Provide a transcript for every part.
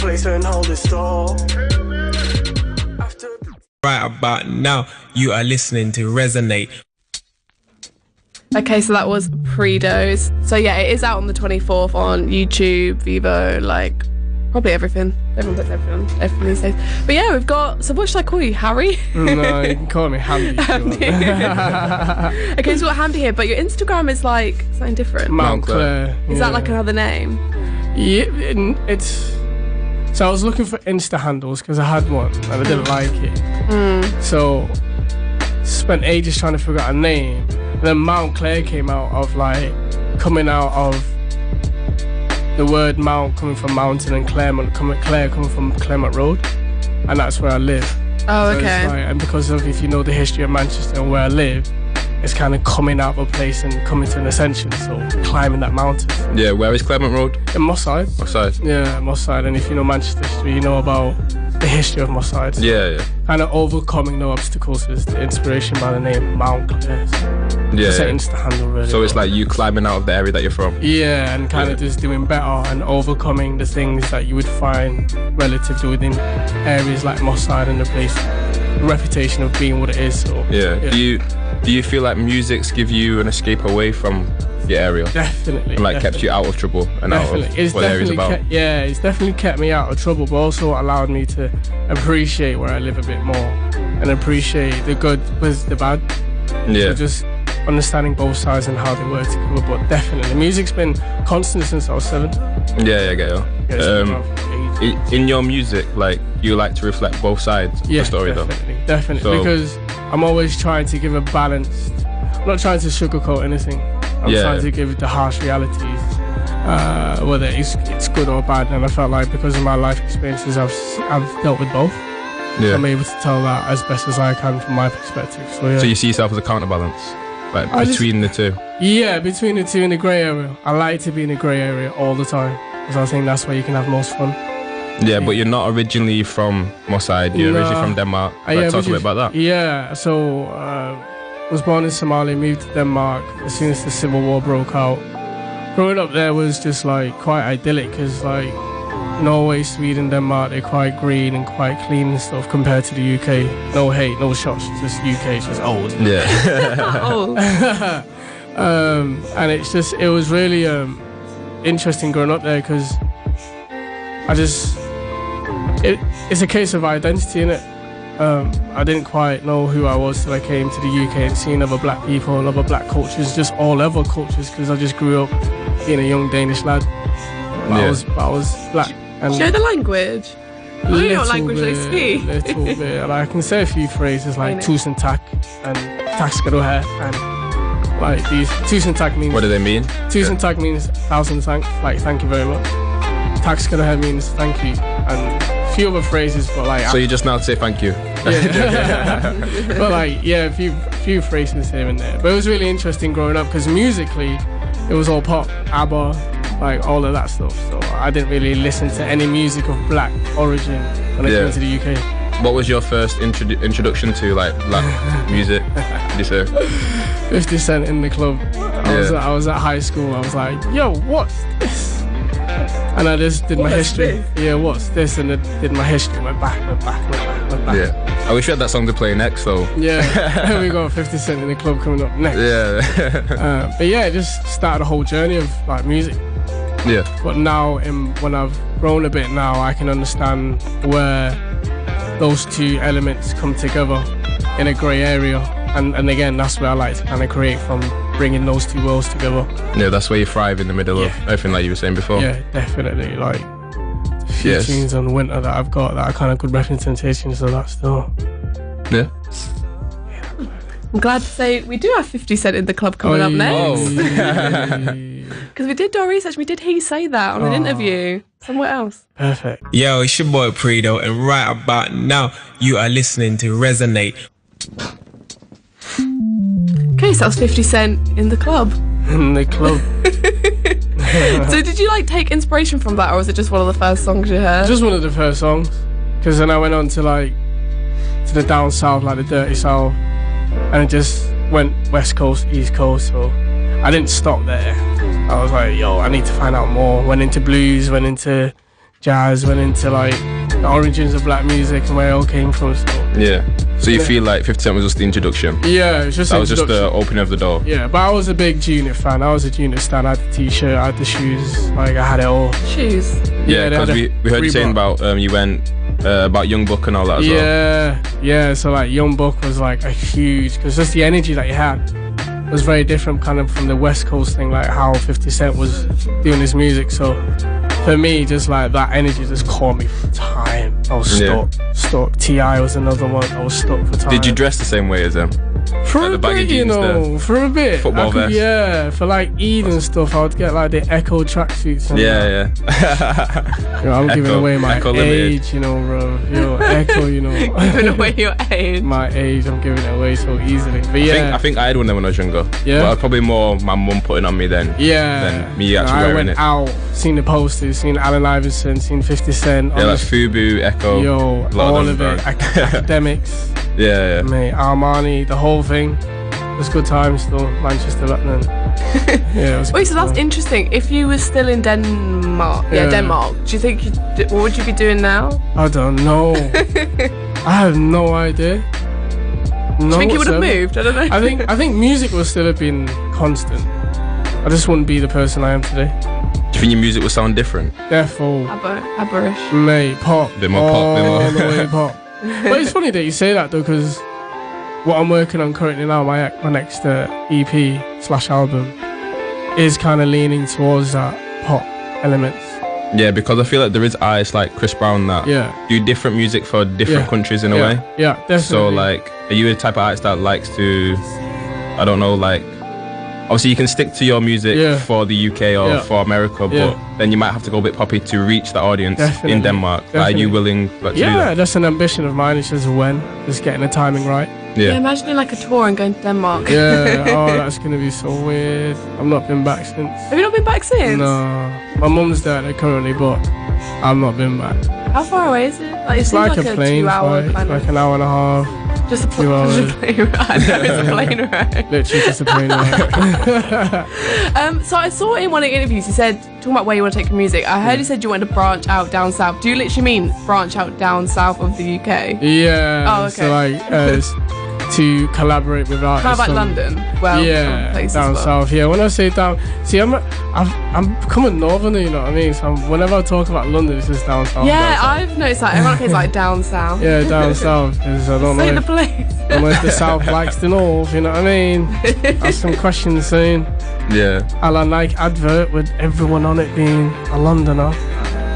place and hold the store. Right about now, you are listening to Resonate. Okay, so that was Pre-Dose. So yeah, it is out on the 24th on YouTube, Vivo, like probably everything. Everyone puts everything these days. But yeah, we've got, so what should I call you, Harry? No, you can call me Hamdi. Okay, so we've got Hamdi here, but your Instagram is like something different. Mount Clare. Is that like another name? Yeah, it's... So I was looking for Insta handles because I had one and I didn't like it. So spent ages trying to figure out a name. And then Mount Clare came out of like, coming out of the word Mount coming from mountain and Claremont, Clare coming from Claremont Road. And that's where I live. Oh, so okay. It's like, and because of, if you know the history of Manchester and where I live, it's kind of coming out of a place and coming to an ascension, so climbing that mountain. Yeah, where is Claremont Road? In Moss Side. Moss Side. Yeah, Moss Side. And if you know Manchester history, you know about the history of Moss Side. So Yeah. kind of overcoming the obstacles is the inspiration by the name Mount Clare. Yeah. It's an Insta handle, really. So it's like you climbing out of the area that you're from. Yeah, and kind of just doing better and overcoming the things that you would find relatively within areas like Moss Side and the place, the reputation of being what it is. So Yeah. Do you feel like music's give you an escape away from your area? Definitely. And like kept you out of trouble and out of what the area's about? It's definitely kept me out of trouble, but also allowed me to appreciate where I live a bit more and appreciate the good with the bad. Yeah. So just understanding both sides and how they work together. But definitely, music's been constant since I was 7. Yeah, I get you. In your music, like, you like to reflect both sides of the story, Definitely, So, because I'm always trying to give a balanced. I'm not trying to sugarcoat anything. I'm trying to give the harsh realities, whether it's good or bad. And I felt like because of my life experiences, I've dealt with both. Yeah. I'm able to tell that as best as I can from my perspective. So yeah. So you see yourself as a counterbalance, like between the two? Yeah, between the two in the grey area. I like to be in the grey area all the time because I think that's where you can have most fun. Yeah, but you're not originally from Moss Side. You're originally from Denmark. Talk a bit about that. Yeah, so was born in Somalia, moved to Denmark as soon as the Civil War broke out. Growing up there was just like quite idyllic because like Norway, Sweden, Denmark, they're quite green and quite clean and stuff compared to the UK. No hate, no shots, just UK, it's just old. Yeah. Old. And it was really interesting growing up there because it's a case of identity, innit? I didn't quite know who I was till I came to the UK and seeing other black people and other black cultures, just all level cultures, because I just grew up being a young Danish lad. But I was black. And Do you know the language? I don't know what language they speak. Little bit. And I can say a few phrases like tusen tak and tak skal du have, and like these. Tusen tak means. What do they mean? Tusen tak means thousand thanks, like thank you very much. Tak skal du have means thank you, and a few other phrases, but like. So you just now say thank you. Yeah. But like a few phrases here and there. But it was really interesting growing up because musically, it was all pop, ABBA, like all of that stuff. So I didn't really listen to any music of black origin when I came to the UK. What was your first introduction to like black music? Did you say 50 Cent in the club? I was at high school. I was like, yo, what's this? And I just did my history. Yeah, what's this? And I did my history. Went back. Yeah. I wish we had that song to play next, though. Yeah, we got 50 Cent in the club coming up next. Yeah. But yeah, it just started a whole journey of like music. Yeah. But now, when I've grown a bit now, I can understand where those two elements come together in a grey area. And again, that's where I like to kind of create from, bringing those two worlds together. Yeah, that's where you thrive in the middle of everything like you were saying before. Yeah, definitely. Like, a few tunes on Winter that I've got that are kind of good representations of that still. Yeah. I'm glad to say we do have 50 Cent in the club coming up next. Because we did do our research, we did hear you say that on an interview somewhere else. Perfect. Yo, it's your boy Predo, and right about now, you are listening to Resonate. Okay, so that was 50 Cent in the club. In the club. So did you like take inspiration from that, or was it just one of the first songs you heard? Just one of the first songs. Because then I went on to the down south, like the dirty south. And it just went west coast, east coast, so I didn't stop there. I was like, yo, I need to find out more. Went into blues, went into jazz, went into like the origins of black music and where it all came from. So you feel like 50 Cent was just the introduction? Yeah, it was just that was just the opening of the door. Yeah, but I was a big G Unit fan. I was a G Unit stan. I had the t-shirt, I had the shoes, like I had it all. Shoes? Yeah, because we heard you saying about you went about Young Buck and all that as well. Yeah, so like Young Buck was like a huge, because just the energy that he had was very different kind of from the West Coast thing, like how 50 Cent was doing his music. So for me, just like that energy just caught me for time. I was stuck. T.I. was another one. I was stuck for time. Did you dress the same way as him? For like a bit, you know, for a bit. Football vest. Yeah, for like Eid and stuff, I would get like the Echo tracksuits. Yeah. You know, I'm giving away my age, you know, bro. Yo, Echo, you know. Giving away your age. My age, I'm giving it away so easily. But yeah, I think I had one of them when I was younger. Yeah, but probably more my mum putting on me than me actually wearing it. I went out, seen the posters, seen Allen Iverson, seen 50 Cent. Yeah, like Fubu, Echo. Yo, all of it. Academics. Yeah. Mate, Armani, the whole thing. It was good times though, Manchester, London. Yeah, it was Wait, so that's interesting. If you were still in Denmark, Denmark, do you think what would you be doing now? I don't know. I have no idea. Do you think you would have moved? I don't know. I think music would still have been constant. I just wouldn't be the person I am today. Do you think your music would sound different? Therefore, Abberish. Mate, pop. Bit more pop, all the way pop. But it's funny that you say that though, because what I'm working on currently now, my next EP/album, is kind of leaning towards that pop elements. Yeah, because I feel like there is artists like Chris Brown that do different music for different countries in a way. Yeah, definitely. So like, are you a type of artist that likes to, I don't know, like, obviously you can stick to your music for the UK or for America, but then you might have to go a bit poppy to reach the audience in Denmark. Like, are you willing to do that? Yeah, that's an ambition of mine. It's just just getting the timing right. Yeah, imagining like a tour and going to Denmark. Yeah, that's going to be so weird. I've not been back since. Have you not been back since? No. My mum's there currently, but I've not been back. How far away is it? Like, it's like a plane flight, like an hour and a half. Just a plane ride. I know it's a plane ride. Literally just a plane ride. So I saw in one of the interviews, you said, talking about where you want to take your music, I heard you said you wanted to branch out down south. Do you literally mean branch out down south of the UK? Yeah. Oh, okay. So like, to collaborate with artists. How about London? Well, down south. Yeah, when I say down, see, I'm becoming northerner, you know what I mean? So whenever I talk about London, it's just down south. Yeah, I've noticed that. Everyone says like down south. Yeah, down south. Because I don't know. The place. I don't know if the south likes the north, you know what I mean? Ask some questions soon. Yeah. A la Nike advert with everyone on it being a Londoner.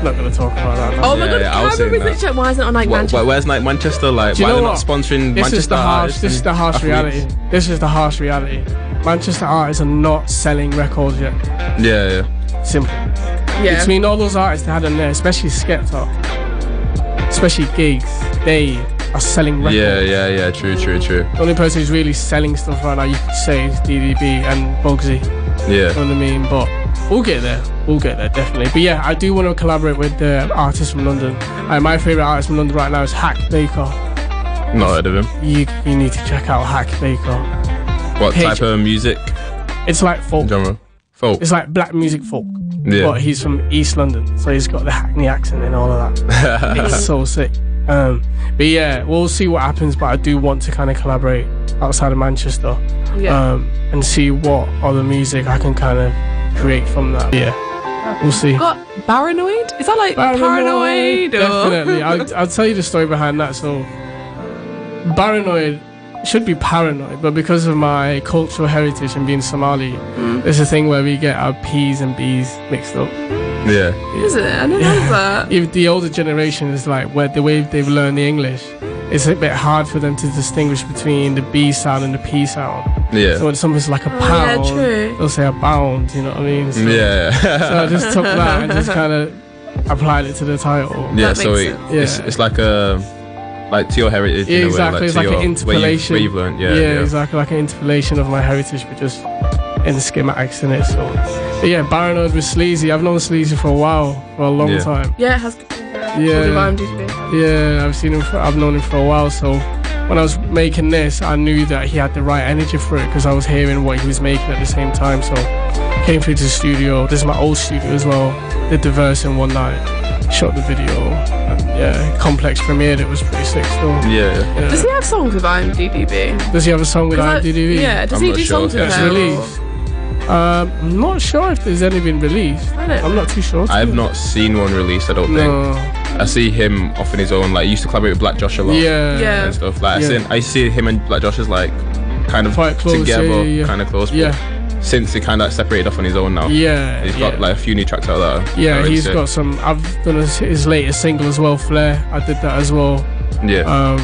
Not gonna talk about that now. Oh my god, Cameron was literally, why isn't it on like Manchester? Where's like Manchester? Like, why are they not sponsoring Manchester artists? This is the harsh reality. This is the harsh reality. Manchester artists are not selling records yet. Yeah. Simple. Yeah. Between all those artists they had in there, especially Skepta, especially gigs, they are selling records. Yeah. True. The only person who's really selling stuff right now, you could say, is DDB and Bugsy. Yeah. You know what I mean? But we'll get there, definitely. But yeah, I do want to collaborate with the artists from London. My favourite artist from London right now is Hack Baker. Not heard of him. You need to check out Hack Baker. What type of music? It's like folk. Genre? Folk? It's like black music folk. Yeah. But he's from East London, so he's got the Hackney accent and all of that. It's so sick. But yeah, we'll see what happens, but I do want to kind of collaborate outside of Manchester. And see what other music I can kind of create from that. Yeah, we'll see. Got Paranoid? Is that like Paranoid? Definitely. I'll tell you the story behind that. So Paranoid should be Paranoid, but because of my cultural heritage and being Somali, there's a thing where we get our P's and B's mixed up. Yeah. Is it? I didn't know that. If the older generation is like, where the way they've learned the English, it's a bit hard for them to distinguish between the B sound and the P sound. Yeah. So when something's like a pound, they'll say a bound, you know what I mean? So, so I just took that and just kind of applied it to the title. Yeah, so it's like to your heritage. Yeah, exactly. Like it's like an interpolation. Where you've learned. Yeah, exactly. Like an interpolation of my heritage, but just in schematics in it. So, but yeah, Paranoid with Sleazy. I've known Sleazy for a while, for a long time. Yeah, it has to be. Yeah, I've known him for a while. So when I was making this, I knew that he had the right energy for it because I was hearing what he was making at the same time. So came through to the studio. This is my old studio as well. Did the verse in one night, shot the video. And Complex premiered. It was pretty sick still. Yeah. Does he have songs with IMDb? Does he have a song with IMDb? Yeah. Does he do songs with her? Released. I'm not sure if there's any been released. I'm not too sure. I've not seen one released, I don't think. I see him off on his own. Like, he used to collaborate with Black Josh a lot. Yeah. And stuff. Like, I see him and Black Josh as like kind of quite close, together, kind of close. But since he kind of like separated off on his own now. Yeah. He's got like a few new tracks out there. Yeah, he's got some. I've done his latest single as well, Flare. I did that as well. Yeah.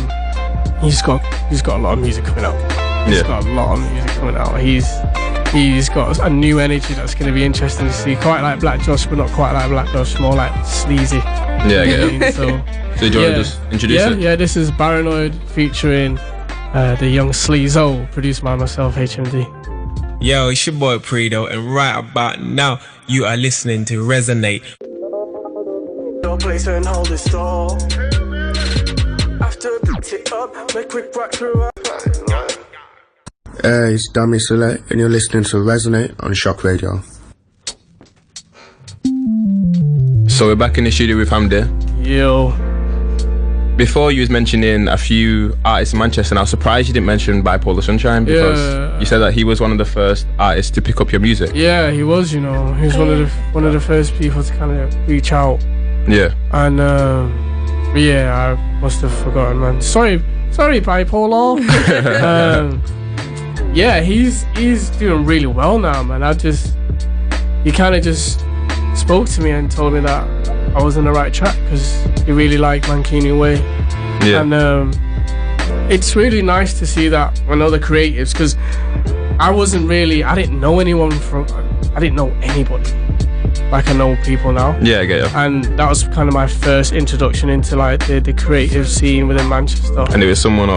He's got a lot of music coming out. He's got a lot of music coming out. He's got a new energy that's going to be interesting to see. Quite like Black Josh, but not quite like Black Josh. More like sleazy. Yeah, yeah. So do you want to just introduce it? Yeah, this is Paranoid featuring the young Sleazo, produced by myself, HMD. Yo, it's your boy Predo, and right about now, you are listening to Resonate. No place and hold it still. After beat it up, make quick rock through. Hey, it's Dami Select, and you're listening to Resonate on Shock Radio. So we're back in the studio with Hamdi. Yo. Before, you was mentioning a few artists in Manchester, and I was surprised you didn't mention Bipolar Sunshine, because you said that he was one of the first artists to pick up your music. Yeah, he was. You know, he was one of the first people to kind of reach out. Yeah. And I must have forgotten, man. Sorry, Bipolar. Yeah, he's doing really well now, man. He kind of just spoke to me and told me that I was on the right track, because he really liked Mankini Way. Yeah. And it's really nice to see that on other creatives, because I didn't know I didn't know anybody like I know people now. Yeah, I get you. And that was kind of my first introduction into like the creative scene within Manchester. And it was someone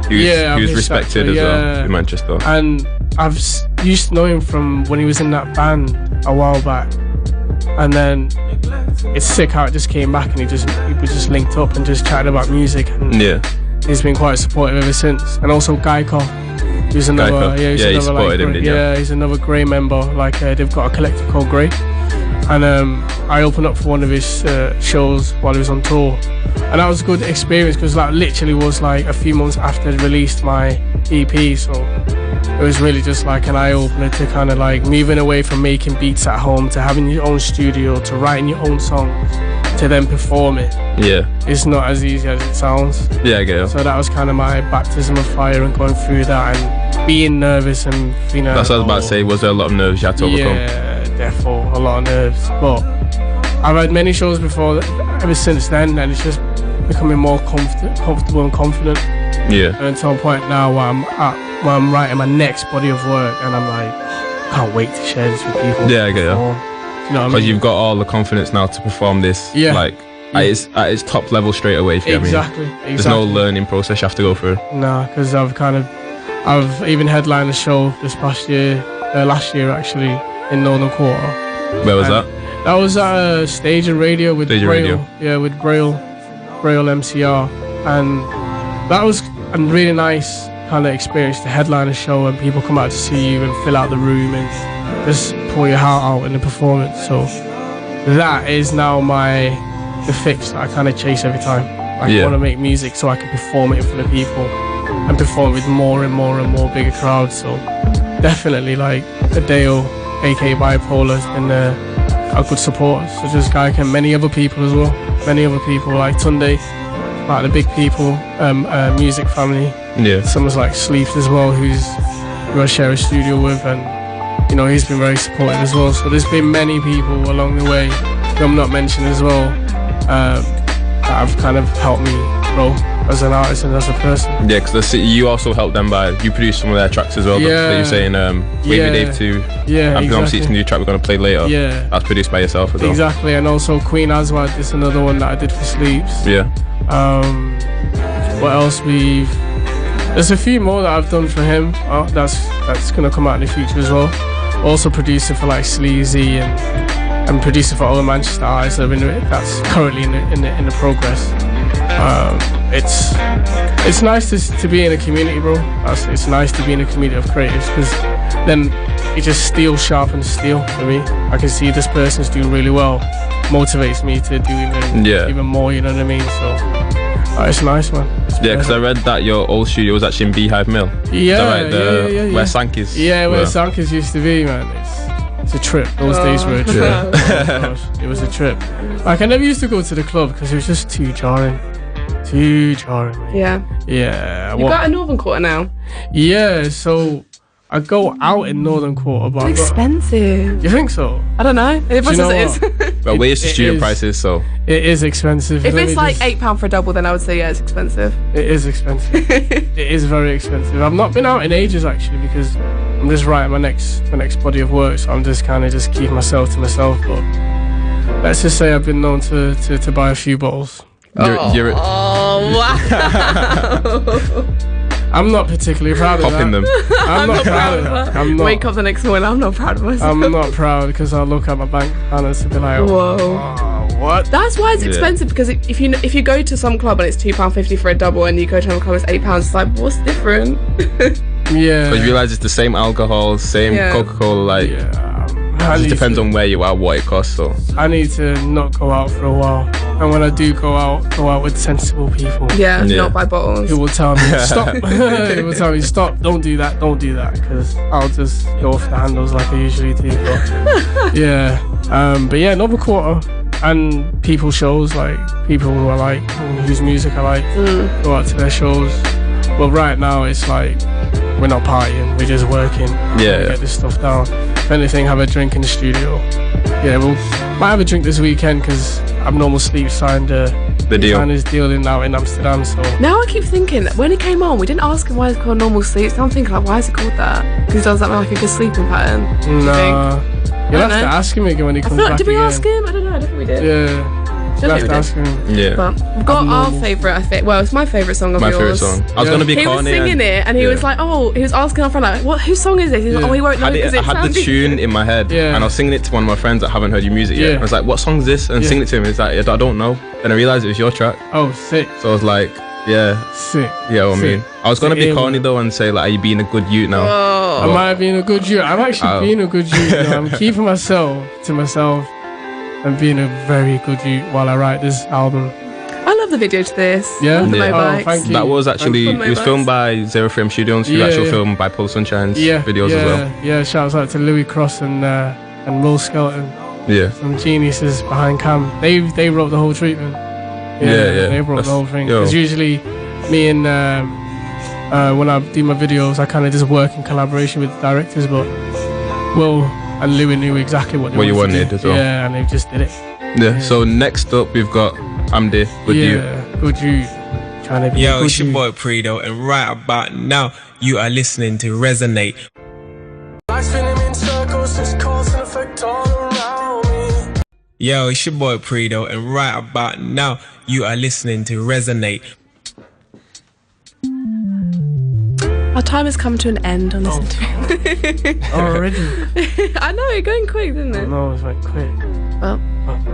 who's respected as well in Manchester. And I've used to know him from when he was in that band a while back. And then it's sick how it just came back, and we just linked up and just chatted about music. And he's been quite supportive ever since. And also Geico, who's another, he supported him, didn't you? Yeah, he's another Grey member. Like they've got a collective called Grey. And I opened up for one of his shows while he was on tour, and that was a good experience, because that literally was like a few months after I'd released my EP. So it was really just like an eye-opener to kind of like moving away from making beats at home to having your own studio, to writing your own songs, to then perform it. Yeah. It's not as easy as it sounds. Yeah, I get it. So that was kind of my baptism of fire, and going through that and being nervous and, you know. That's what I was about to say. Was there a lot of nerves you had to overcome? Yeah, therefore a lot of nerves. But I've had many shows before ever since then, and it's just becoming more comfortable and confident. Yeah. And to a point now where I'm writing my next body of work, and I'm like, can't wait to share this with people. Yeah, I get it. You know what I mean? Because you've got all the confidence now to perform this. Yeah. Like at its top level straight away. If you exactly. There's no learning process you have to go through. Nah, because I've even headlined a show this past year, last year actually, in Northern Quarter. Where was that? That was at Stage and Radio with Braille. Radio. Yeah, with Braille MCR, and that was a really nice kind of experience to headline a show and people come out to see you and fill out the room and just pour your heart out in the performance. So that is now the fix that I kind of chase every time. I want to make music so I can perform it in front of people and perform with more and more and more bigger crowds. So definitely like Adeo, aka Bipolar, has been a good support, such as Guy and many other people as well. Many other people like Tunde, like the big people, music family. Yeah. Someone's like Sleeps as well, who I share a studio with, and you know he's been very supportive as well. So there's been many people along the way who I'm not mentioning as well, that have kind of helped me grow as an artist and as a person. Yeah, because you also helped them you produced some of their tracks as well. Yeah. That you're saying, Wavy Dave 2. Yeah, and obviously it's a new track we're going to play later. Yeah. That's produced by yourself as well. Exactly, and also Queen Aswad is another one that I did for Sleeps. Yeah. What else there's a few more that I've done for him. That's going to come out in the future as well. Also producing for like Sleazy and producing for other Manchester artists that's currently in the progress. It's nice to be in a community, bro. It's nice to be in a community of creatives, because then it just steel sharpens steel for me. I can see this person's doing really well, motivates me to do even more, you know what I mean? So it's nice, man. Yeah, because I read that your old studio was actually in Beehive Mill. Yeah, right? Where Sankey's. Yeah, where Sankey's used to be, man. It's a trip. Those days were a trip. Oh gosh, it was a trip. Like, I never used to go to the club because it was just too jarring. Too jarring. Man. Yeah. You got a Northern Quarter now? Yeah, so I go out in Northern Quarter, but it's expensive. You think so? I don't know. It is. Well, where's the student prices? So it is expensive. If it's like £8 for a double, then I would say it's expensive. It is expensive. It is very expensive. I've not been out in ages actually because I'm just writing my next body of work, so I'm just kind of keeping myself to myself. But let's just say I've been known to buy a few bottles. Oh wow! I'm not particularly proud of Popping them. I'm not proud of that. I'm not. Wake up the next morning, I'm not proud of myself. I'm not proud because I'll look at my bank balance and be like, whoa. What? That's why it's expensive, because if you go to some club and it's £2.50 for a double, and you go to another club it's £8, it's like, what's different? Yeah. But you realise it's the same alcohol, same Coca-Cola, like. Yeah. It just depends on where you are, what it costs. So I need to not go out for a while, and when I do go out with sensible people. Yeah. Not buy bottles. Who will tell me stop. Who will tell me stop. Don't do that. Because I'll just go off the handles like I usually do. But yeah, Northern Quarter and people shows, like people who I like, whose music I like, go out to their shows. But right now it's like we're not partying, we're just working. Get this stuff down. If anything, have a drink in the studio. Yeah, we'll might have a drink this weekend because Abnormal Sleep signed the deal. Signed his deal out in Amsterdam. So now I keep thinking, when he came on, we didn't ask him why it's called Normal Sleep. So I'm thinking, like, why is it called that? Because he does that like a good sleeping pattern. Nah, you'll have to ask him again when he comes back. Did we ask him? I don't know. I don't think we did. Yeah. But we've got our favourite, I think. Well, it's my favourite song of yours. My favourite song. I was going to be He was singing it, and he was like, he was asking our friend, like, what? Whose song is this? He's like, he won't know because I had the tune in my head, and I was singing it to one of my friends that haven't heard your music yet. I was like, what song's this? And singing it to him. He's like, I don't know. Then I realised it was your track. Oh, sick. So I was like, sick. Yeah, I mean, I was going to be corny though and say, like, are you being a good youth now? Oh. Am I being a good youth? I'm actually being a good youth now. I'm keeping myself to myself and being a very good youth while I write this album. I love the video to this. Yeah? The motorbikes. Thank you. That was actually, it was filmed by Zero Frame Studios. You actually filmed by Paul Sunshine's videos as well. Yeah, shouts out to Louis Cross and Will Skelton. Yeah. Some geniuses behind cam. They wrote the whole treatment. Yeah. They wrote the whole thing. Because usually me and when I do my videos, I kind of just work in collaboration with the directors, but Will and Louis knew exactly what you wanted as well. Yeah, and they just did it. Yeah. So next up we've got Amdi, Good Yute. Good Yute. Trying to be Yo, it's your boy Predo, and right about now you are listening to Resonate. Yo, it's your boy Predo, and right about now you are listening to Resonate. Our time has come to an end on this interview. Already? I know, you're going quick, didn't it? No, it's like quick. Well,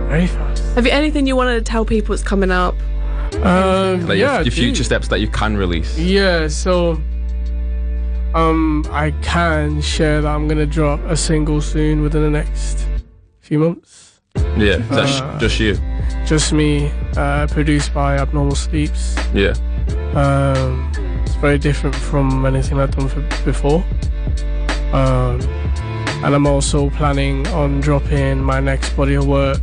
very fast. Have you anything you wanted to tell people that's coming up? Like your future steps that you can release. Yeah, so I can share that I'm gonna drop a single soon within the next few months. Yeah, that's just you. Just me, produced by Abnormal Sleeps. Yeah. It's very different from anything I've done before. And I'm also planning on dropping my next body of work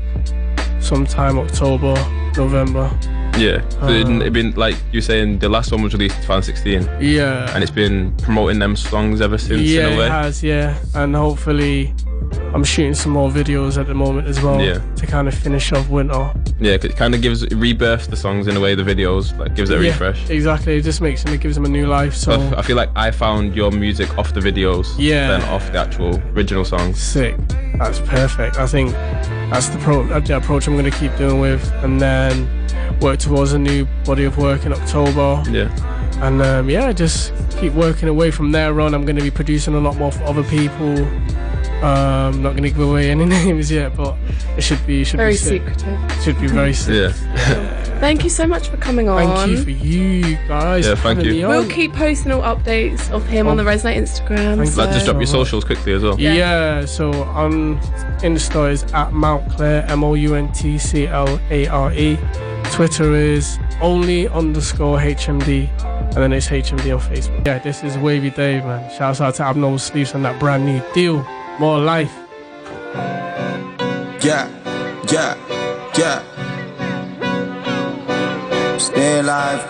sometime October, November. Yeah, so it been like you're saying, the last one was released in 2016. Yeah. And it's been promoting them songs ever since. Yeah, in a way. It has. Yeah, and hopefully I'm shooting some more videos at the moment as well. Yeah. To kind of finish off winter. Yeah, it kind of gives rebirth the songs in a way. The videos like gives it a refresh. Exactly. It just gives them a new life. So I feel like I found your music off the videos. Yeah. Than off the actual original songs. Sick. That's perfect. I think that's the approach I'm going to keep doing with, and then work towards a new body of work in October. Yeah. And just keep working away from there on. I'm going to be producing a lot more for other people. I'm not going to give away any names yet, but it should be very sick. secretive. It should be very sick. Yeah. Thank you so much for coming on. Thank you for you guys. Yeah, thank you. We'll keep posting all updates of him on the Resonate Instagram. So. Like, just drop your socials quickly as well. Yeah, so on Insta is at Mount Clare, MOUNTCLARE. Twitter is only_HMD, and then it's HMD on Facebook. Yeah, this is Wavy Dave, man. Shouts out to Abnormal Sleeps on that brand new deal. More life. Yeah. Stay alive.